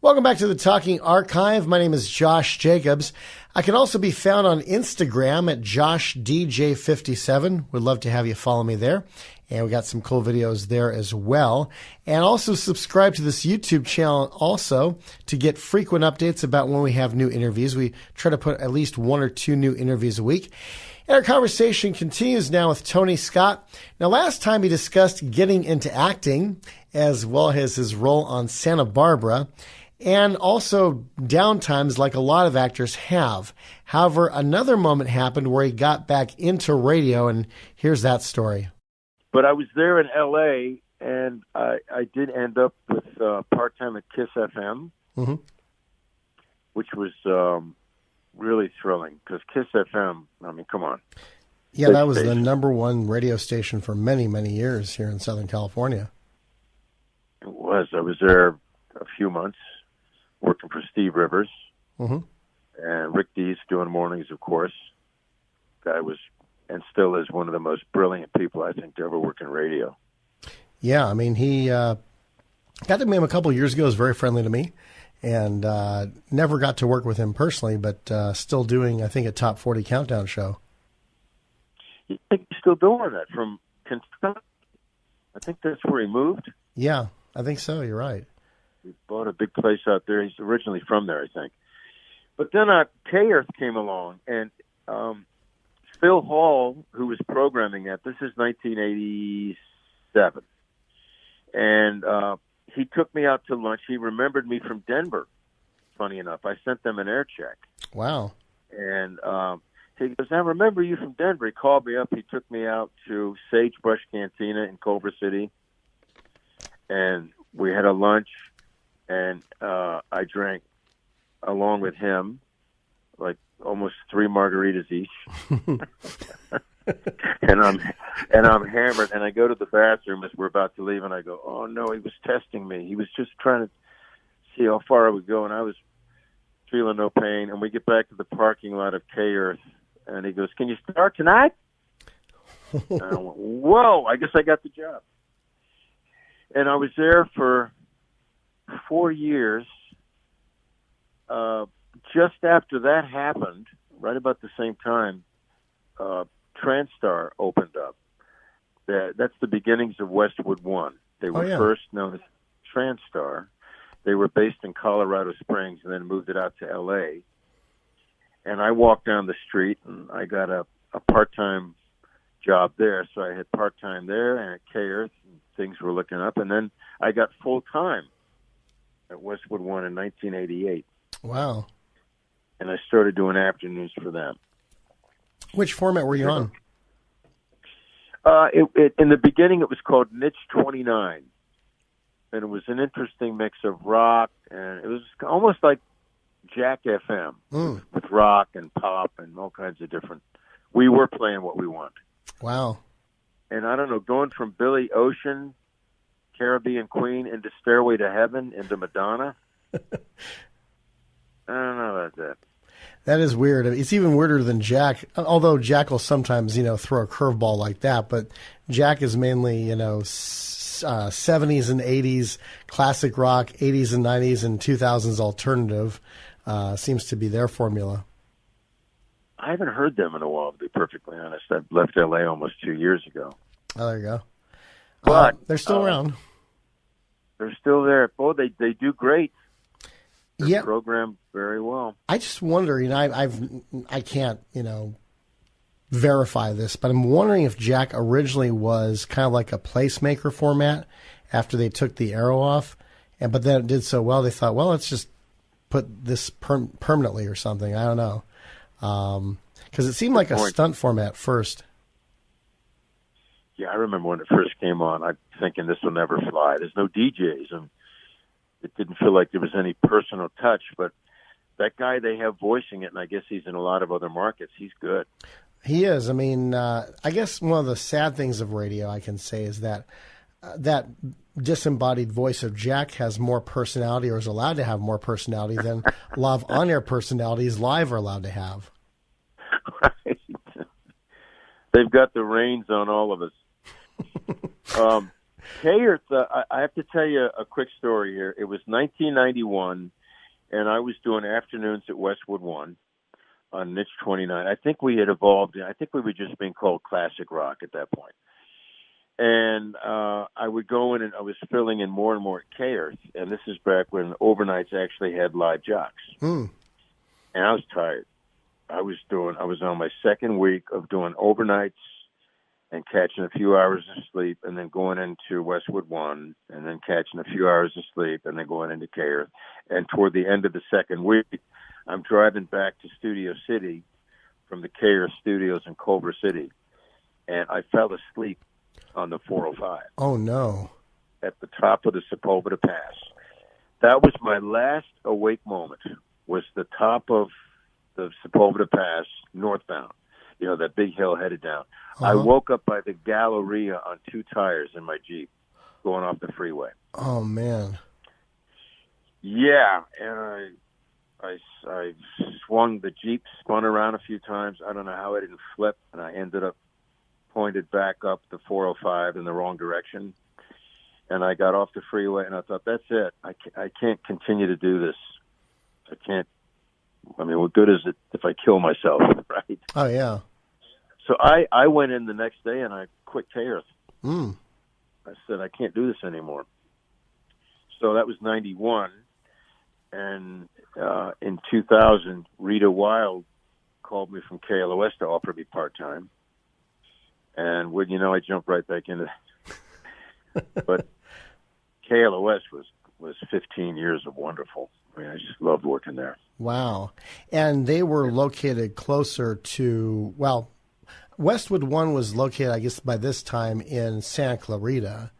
Welcome back to the Talking Archive. My name is Josh Jacobs. I can also be found on Instagram at JoshDJ57. Would love to have you follow me there. And we got some cool videos there as well. And also subscribe to this YouTube channel also to get frequent updates about when we have new interviews. We try to put at least 1 or 2 new interviews a week. And our conversation continues now with Tony Scott. Now, last time he discussed getting into acting as well as his role on Santa Barbara, and also downtimes like a lot of actors have. However, another moment happened where he got back into radio, and here's that story. But I was there in L.A., and I did end up with part-time at KISS FM, which was really thrilling, because KISS FM, I mean, come on. Yeah, that was the number one radio station for many, many years here in Southern California. It was. I was there a few months, working for Steve Rivers, and Rick Dees doing mornings, of course. Guy was, and still is, one of the most brilliant people I think to ever work in radio. Yeah, I mean, he got to meet him a couple of years ago. He was very friendly to me, and never got to work with him personally, but still doing, I think, a Top 40 Countdown show. You think he's still doing that from Kentucky? I think that's where he moved. Yeah, I think so. You're right. He bought a big place out there. He's originally from there, I think. But then K-Earth came along, and Phil Hall, who was programming that, this is 1987, and he took me out to lunch. He remembered me from Denver, funny enough. I sent them an air check. Wow. And he goes, I remember you from Denver. He called me up. He took me out to Sagebrush Cantina in Culver City, and we had a lunch. And I drank, along with him, like almost 3 margaritas each. and I'm hammered. And I go to the bathroom as we're about to leave, and I go, oh no, he was testing me. He was just trying to see how far I would go, and I was feeling no pain. And we get back to the parking lot of K-Earth, and he goes, can you start tonight? And I went, whoa, I guess I got the job. And I was there for 4 years. Just after that happened, right about the same time, Transtar opened up. That's the beginnings of Westwood One. They were first known as Transtar. They were based in Colorado Springs and then moved it out to L.A. And I walked down the street, and I got a part-time job there. So I had part-time there and at K-Earth, and things were looking up. And then I got full-time at Westwood One in 1988. Wow. And I started doing afternoons for them. Which format were you on? In the beginning, it was called Niche 29. And it was an interesting mix of rock, and it was almost like Jack FM with rock and pop and all kinds of different. We were playing what we want. Wow. And I don't know, going from Billy Ocean, Caribbean Queen, into Stairway to Heaven, into Madonna. I don't know about that. That is weird. It's even weirder than Jack, although Jack will sometimes, throw a curveball like that. But Jack is mainly, 70s and 80s classic rock, 80s and 90s and 2000s alternative. Seems to be their formula. I haven't heard them in a while, to be perfectly honest. I left L.A. almost 2 years ago. Oh, there you go. But they're still around. They're still there. Oh, they do great. They're programmed very well. I just wonder, I can't, verify this, but I'm wondering if Jack originally was kind of like a placemaker format after they took the arrow off, but then it did so well, they thought, well, let's just put this permanently or something. I don't know. Because it seemed like a stunt format first. Yeah, I remember when it first came on, I'm thinking this will never fly. There's no DJs, and it didn't feel like there was any personal touch, but that guy they have voicing it, and I guess he's in a lot of other markets, he's good. He is. I mean, I guess one of the sad things of radio, I can say, is that that disembodied voice of Jack has more personality, or is allowed to have more personality than a lot of on-air personalities live are allowed to have. Right. They've got the reins on all of us. Kayers, I have to tell you a quick story here. It was 1991, and I was doing afternoons at Westwood One on Niche 29. I think we had evolved. I think we were just being called classic rock at that point. And I would go in, and I was filling in more and more at Kayers, and this is back when overnights actually had live jocks. And I was tired. I was on my second week of doing overnights and catching a few hours of sleep, and then going into Westwood One, and then catching a few hours of sleep, and then going into Kayers. And toward the end of the second week, I'm driving back to Studio City from the Kayers studios in Culver City, and I fell asleep on the 405. Oh, no. At the top of the Sepulveda Pass. That was my last awake moment, was the top of the Sepulveda Pass northbound. You know, that big hill headed down. I woke up by the Galleria on two tires in my Jeep going off the freeway. Oh, man. Yeah, and I swung the Jeep, spun around a few times. I don't know how I didn't flip, and I ended up pointed back up the 405 in the wrong direction. And I got off the freeway, and I thought, that's it. I can't continue to do this. I can't. I mean, what good is it if I kill myself, right? Oh, yeah. So I went in the next day, and I quit Kayers. I said, I can't do this anymore. So that was 91. And in 2000, Rita Wild called me from KLOS to offer me part-time. And wouldn't you know, I jumped right back into it. But KLOS was 15 years of wonderful. I mean, I just loved working there. Wow. And they were located closer to, well, Westwood One was located, I guess, by this time in Santa Clarita,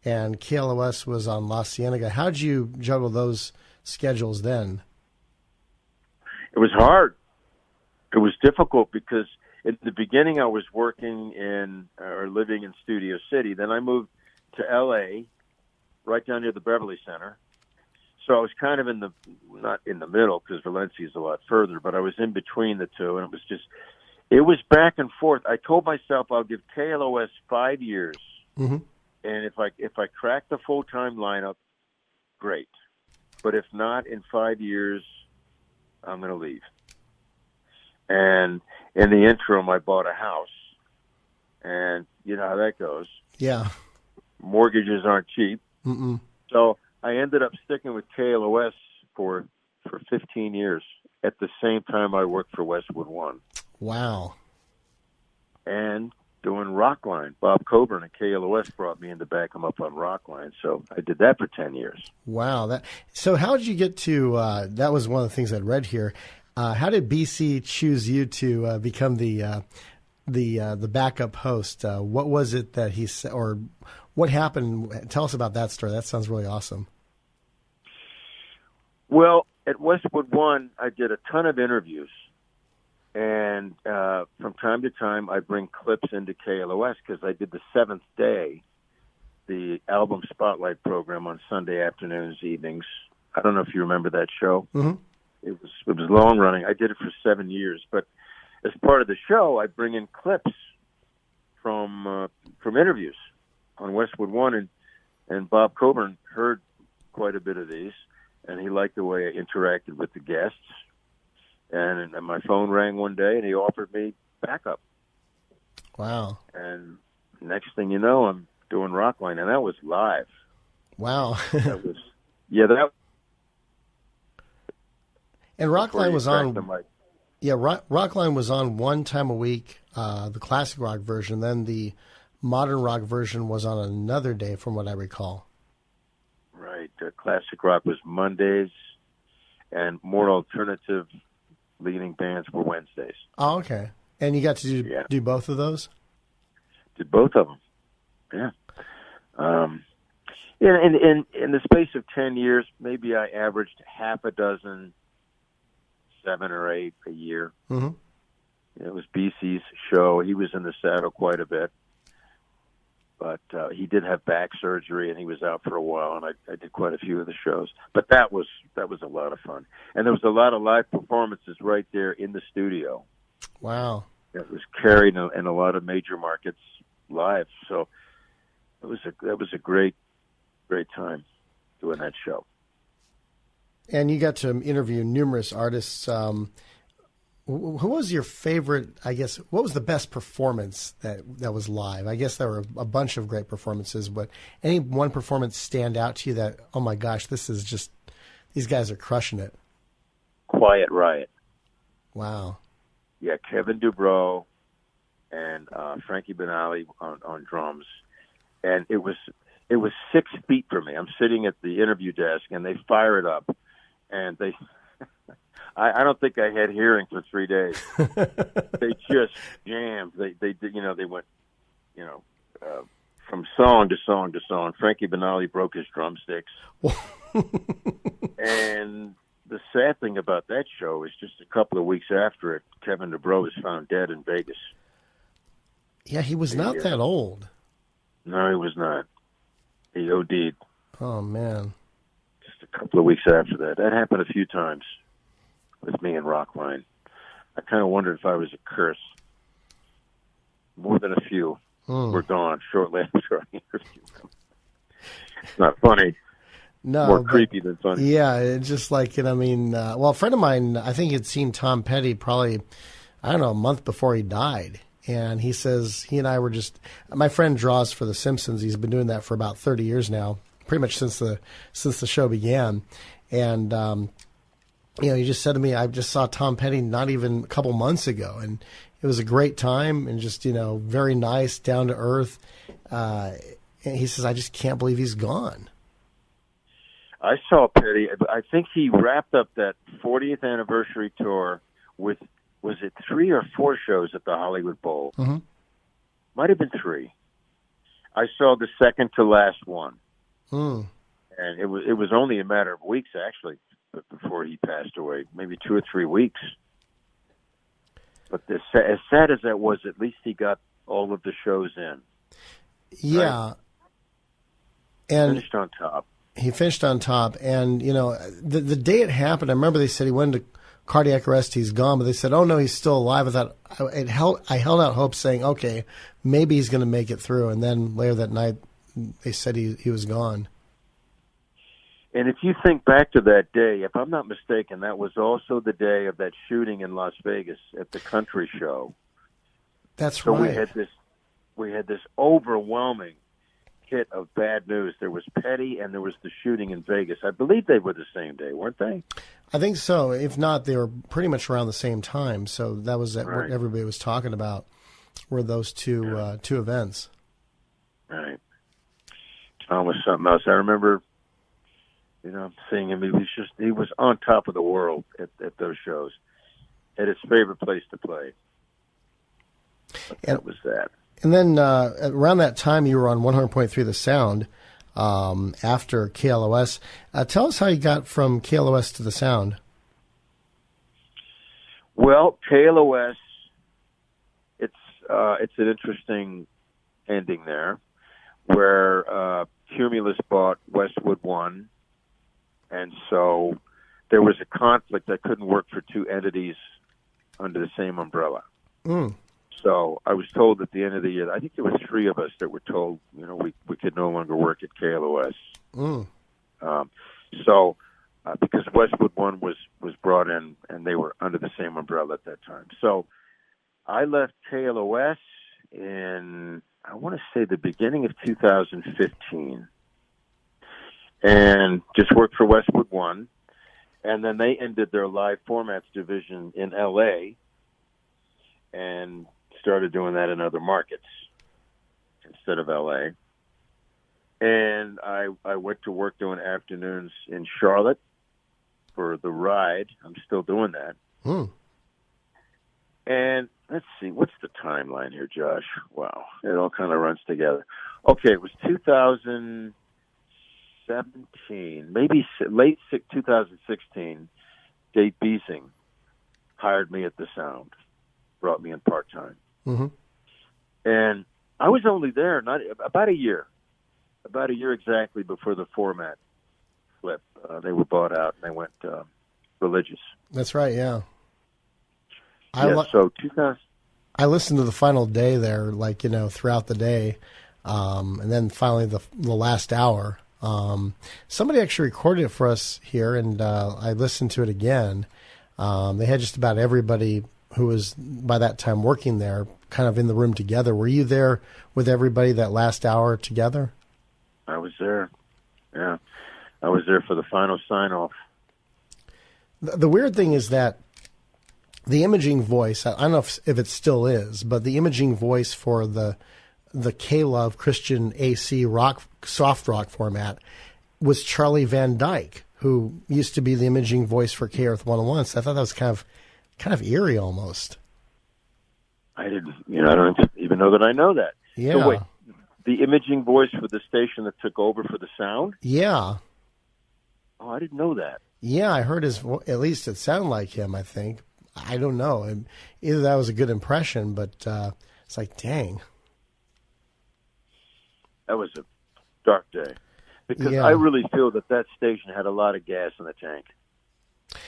and KLOS was on La Cienega. How did you juggle those schedules then? It was hard. It was difficult because in the beginning I was working in or living in Studio City. Then I moved to L.A., right down near the Beverly Center. So I was kind of not in the middle because Valencia is a lot further, but I was in between the two, and it was back and forth. I told myself I'll give KLOS 5 years, and if I crack the full-time lineup, great. But if not, in 5 years, I'm going to leave. And in the interim, I bought a house, and you know how that goes. Yeah. Mortgages aren't cheap. So I ended up sticking with KLOS for 15 years. At the same time, I worked for Westwood One. Wow. And doing Rockline. Bob Coburn at KLOS brought me in to back him up on Rockline. So I did that for 10 years. Wow. So how did you get to, that was one of the things I'd read here. How did BC choose you to become the backup host? What was it that he said, or what happened? Tell us about that story. That sounds really awesome. Well, at Westwood One, I did a ton of interviews. And from time to time, I bring clips into KLOS because I did the seventh day, the album spotlight program on Sunday afternoons, evenings. I don't know if you remember that show. It was long running. I did it for 7 years. But as part of the show, I bring in clips from interviews on Westwood One, and Bob Coburn heard quite a bit of these, and he liked the way I interacted with the guests. And my phone rang one day, and he offered me backup. Wow. And next thing you know, I'm doing Rockline, and that was live. Wow. That and Rockline was on. Yeah, Rockline was on one time a week, the classic rock version. Then the modern rock version was on another day, from what I recall. Right. Classic rock was Mondays, and more alternative leading bands were Wednesdays. Oh, okay. And you got to do both of those? Did both of them. Yeah. In the space of 10 years, maybe I averaged half a dozen, 7 or 8 a year. It was BC's show. He was in the saddle quite a bit. But he did have back surgery, and he was out for a while, and I did quite a few of the shows. But that was a lot of fun. And there was a lot of live performances right there in the studio. Wow. It was carried in a lot of major markets live. So that was a great time doing that show. And you got to interview numerous artists. Who was your favorite, I guess, what was the best performance that was live? I guess there were a bunch of great performances, but any one performance stand out to you that, oh my gosh, these guys are crushing it? Quiet Riot. Wow. Yeah, Kevin Dubrow and Frankie Benali on drums. And it was 6 feet from me. I'm sitting at the interview desk, and they fire it up. And they... I don't think I had hearing for 3 days. They just jammed. They did. They went, from song to song to song. Frankie Benali broke his drumsticks. And the sad thing about that show is just a couple of weeks after it, Kevin DuBrow was found dead in Vegas. Yeah, he was not that old. No, he was not. He OD'd. Oh, man. Just a couple of weeks after that. That happened a few times with me and Rockline. I kind of wondered if I was a curse. More than a few were gone shortly after I interviewed them. It's not funny. No, more creepy than funny. Yeah, it's just like, a friend of mine, I think he'd seen Tom Petty probably, I don't know, a month before he died. And he says he and I were just, my friend draws for The Simpsons. He's been doing that for about 30 years now, pretty much since the show began. And, he just said to me, I just saw Tom Petty not even a couple months ago. And it was a great time and just, very nice, down to earth. And he says, I just can't believe he's gone. I saw Petty. I think he wrapped up that 40th anniversary tour with, was it 3 or 4 shows at the Hollywood Bowl? Mm-hmm. Might have been 3. I saw the second to last one. Mm. And it was only a matter of weeks, actually, before he passed away, maybe 2 or 3 weeks. But as sad as that was, at least he got all of the shows in. Yeah. Right? And finished on top. He finished on top. And, the day it happened, I remember they said he went into cardiac arrest, he's gone. But they said, oh, no, he's still alive. I held out hope saying, okay, maybe he's going to make it through. And then later that night, they said he was gone. And if you think back to that day, if I'm not mistaken, that was also the day of that shooting in Las Vegas at the country show. That's right. So we had this overwhelming hit of bad news. There was Petty and there was the shooting in Vegas. I believe they were the same day, weren't they? I think so. If not, they were pretty much around the same time. So that was what everybody was talking about, were those two events. Right. Tom was something else. I remember, seeing him. He was on top of the world at those shows, at his favorite place to play. That was that. And then around that time, you were on 100.3 The Sound after KLOS. Tell us how you got from KLOS to The Sound. Well, KLOS, it's an interesting ending there, where Cumulus bought Westwood One, and so there was a conflict that couldn't work for 2 entities under the same umbrella. Mm. So I was told at the end of the year, I think there were 3 of us that were told, we could no longer work at KLOS. Mm. Because Westwood One was brought in, and they were under the same umbrella at that time. So I left KLOS in, I want to say, the beginning of 2015, and just worked for Westwood One. And then they ended their live formats division in L.A. and started doing that in other markets instead of L.A. And I went to work doing afternoons in Charlotte for The Ride. I'm still doing that. Hmm. And let's see, what's the timeline here, Josh? Wow, it all kind of runs together. Okay, it was 2017, maybe late 2016. Dave Beasing hired me at The Sound, brought me in part-time. Mm-hmm. And I was only there about a year exactly before the format flip. They were bought out and they went religious. That's right, yeah. So 2000. I listened to the final day there, throughout the day. And then finally the last hour. Somebody actually recorded it for us here, and I listened to it again. They had just about everybody who was by that time working there kind of in the room together. Were you there with everybody that last hour together? I was there. Yeah. I was there for the final sign-off. The weird thing is that the imaging voice, I don't know if it still is, but the imaging voice for the KLOS Christian AC rock, soft rock format was Charlie Van Dyke, who used to be the imaging voice for KRF 101. So I thought that was kind of eerie almost. I don't even know that I know that. Yeah. So wait, the imaging voice for the station that took over for the sound? Yeah. Oh, I didn't know that. Yeah, I heard at least it sounded like him, I think. I don't know. Either that was a good impression, but it's like, dang. That was a dark day. Because I really feel that station had a lot of gas in the tank.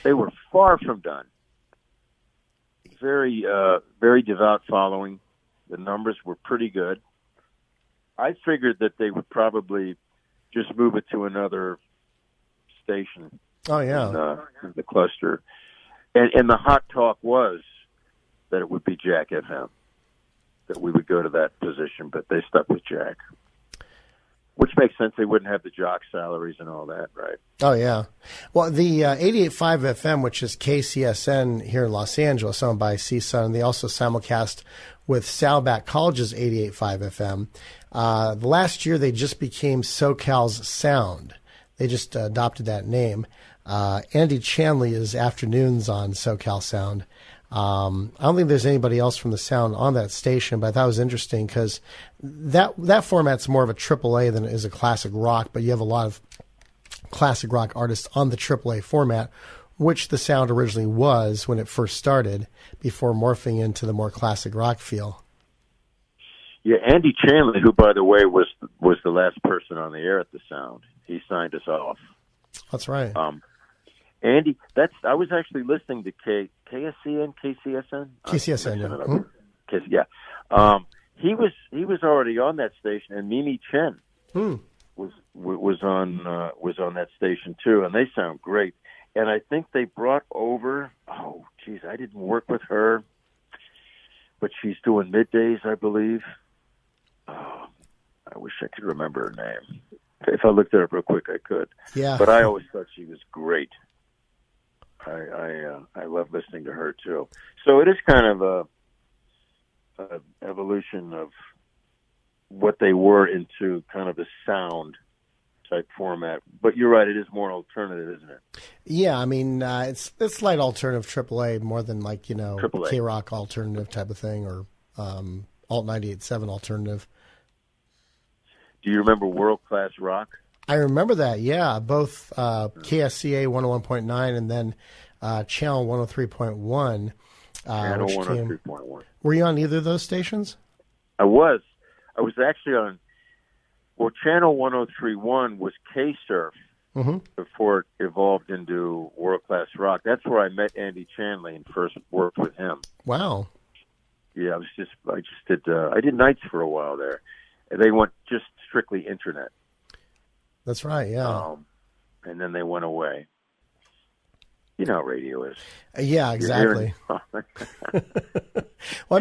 They were far from done. Very, very devout following. The numbers were pretty good. I figured that they would probably just move it to another station. Oh, yeah. In the cluster. And the hot talk was that it would be Jack FM, that we would go to that position, but they stuck with Jack. Which makes sense. They wouldn't have the jock salaries and all that, right? Oh, yeah. Well, the 88.5 FM, which is KCSN here in Los Angeles, owned by CSUN, and they also simulcast with Saddleback College's 88.5 FM. The last year, they just became SoCal's Sound. They just adopted that name. Andy Chanley is afternoons on SoCal Sound. I don't think there's anybody else from the Sound on that station, but I thought it was interesting because that format's more of a AAA than it is a classic rock, but you have a lot of classic rock artists on the AAA format, which the Sound originally was when it first started, before morphing into the more classic rock feel. Yeah, Andy Chanley, who, by the way, was the last person on the air at the Sound. He signed us off. That's right. Andy, I was actually listening to KSCN, KCSN? KCSN, yeah. Yeah. He was already on that station, and Mimi Chen was on that station too, and they sound great. And I think they brought over, I didn't work with her, but she's doing middays, I believe. I wish I could remember her name. If I looked it up real quick, I could. Yeah. But I always thought she was great. I love listening to her too. So it is kind of a evolution of what they were into kind of a sound type format. But you're right, it is more alternative, isn't it? Yeah, I mean, it's slight alternative AAA more than AAA. K-Rock alternative type of thing, or Alt 98.7 alternative. Do you remember World Class Rock? I remember that, yeah. Both KSCA 101.9 and then Channel 103.1. Channel 103.1. Were you on either of those stations? I was. I was actually on, Channel 103.1 was K-Surf before it evolved into World Class Rock. That's where I met Andy Chanley and first worked with him. Wow. Yeah, I did nights for a while there. They went just strictly internet. That's right, yeah. And then they went away. You know how radio is. Yeah, exactly. Well, I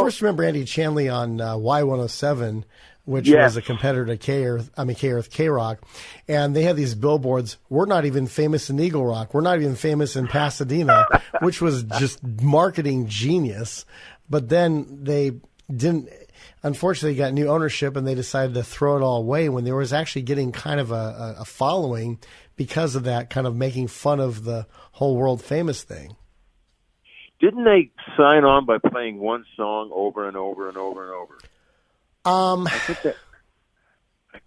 first remember Andy Chanley on Y107, which was a competitor to K-Rock, and they had these billboards, "We're not even famous in Eagle Rock. We're not even famous in Pasadena," which was just marketing genius. But then they didn't. Unfortunately, got new ownership, and they decided to throw it all away when there was actually getting kind of a following because of that, kind of making fun of the whole world famous thing. Didn't they sign on by playing one song over and over and over and over? I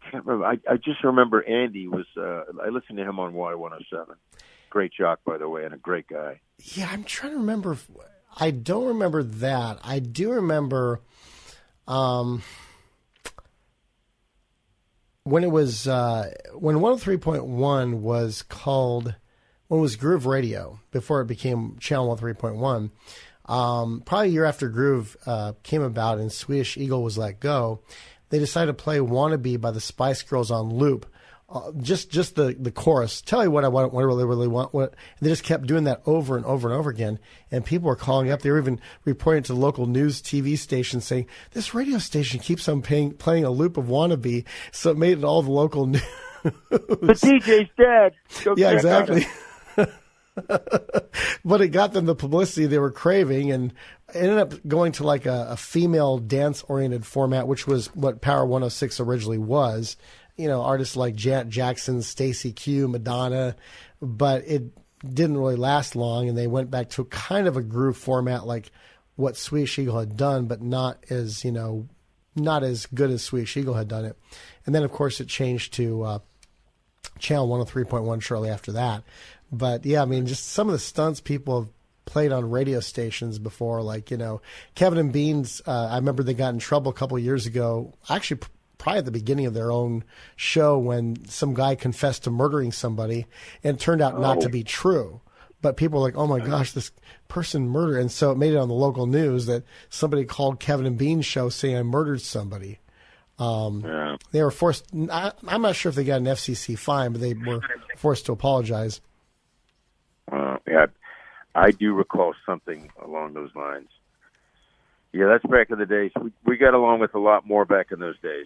can't remember. I just remember Andy was. I listened to him on Y107. Great jock, by the way, and a great guy. Yeah, I'm trying to remember. I don't remember that. I do remember. When it was when 103.1 was called, when it was Groove Radio before it became Channel 103.1, probably a year after Groove came about and Swedish Eagle was let go, they decided to play "Wannabe" by the Spice Girls on loop. Just the chorus. Tell you what I really want. They just kept doing that over and over and over again, and people were calling up. They were even reporting to local news TV stations saying this radio station keeps on playing a loop of "Wannabe," so it made it all the local news. The DJ's dead. Yeah, exactly. But it got them the publicity they were craving, and ended up going to like a female dance-oriented format, which was what Power 106 originally was. You know, artists like Janet Jackson, Stacey Q, Madonna, but it didn't really last long, and they went back to kind of a groove format like what Swedish Eagle had done, but not as good as Swedish Eagle had done it. And then, of course, it changed to Channel 103.1 shortly after that. But, yeah, I mean, just some of the stunts people have played on radio stations before, like, you know, Kevin and Bean's, I remember they got in trouble a couple of years ago, actually probably at the beginning of their own show, when some guy confessed to murdering somebody, and it turned out not to be true. But people were like, oh, my gosh, this person murdered. And so it made it on the local news that somebody called Kevin and Bean's show saying I murdered somebody. They were forced. I'm not sure if they got an FCC fine, but they were forced to apologize. Yeah, I do recall something along those lines. Yeah, that's back in the days. We got along with a lot more back in those days.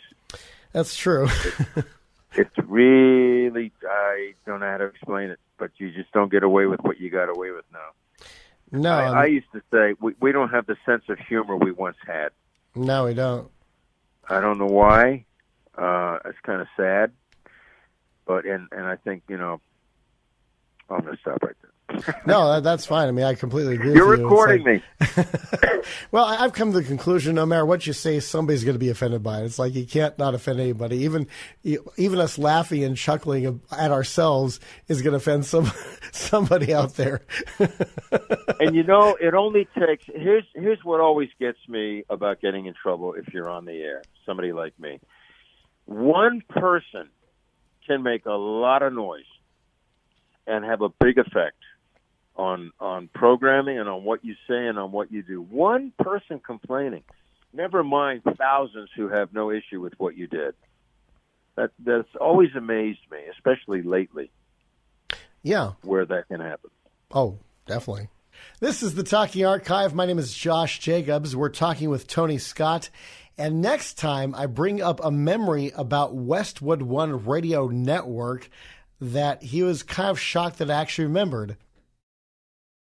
That's true. It's really, I don't know how to explain it, but you just don't get away with what you got away with now. No. I used to say, we don't have the sense of humor we once had. No, we don't. I don't know why. It's kind of sad. But, and I think, you know, I'm going to stop right there. No, that's fine. I mean, I completely agree You're with you. recording me. Well, I've come to the conclusion, no matter what you say, somebody's going to be offended by it. It's like you can't not offend anybody. Even us laughing and chuckling at ourselves is going to offend somebody out there. And, you know, it only takes – here's what always gets me about getting in trouble if you're on the air, somebody like me. One person can make a lot of noise and have a big effect on programming and on what you say and on what you do. One person complaining, never mind thousands who have no issue with what you did. That's always amazed me, especially lately. Yeah. Where that can happen. Oh, definitely. This is the Talking Archive. My name is Josh Jacobs. We're talking with Tony Scott. And next time I bring up a memory about Westwood One Radio Network that he was kind of shocked that I actually remembered.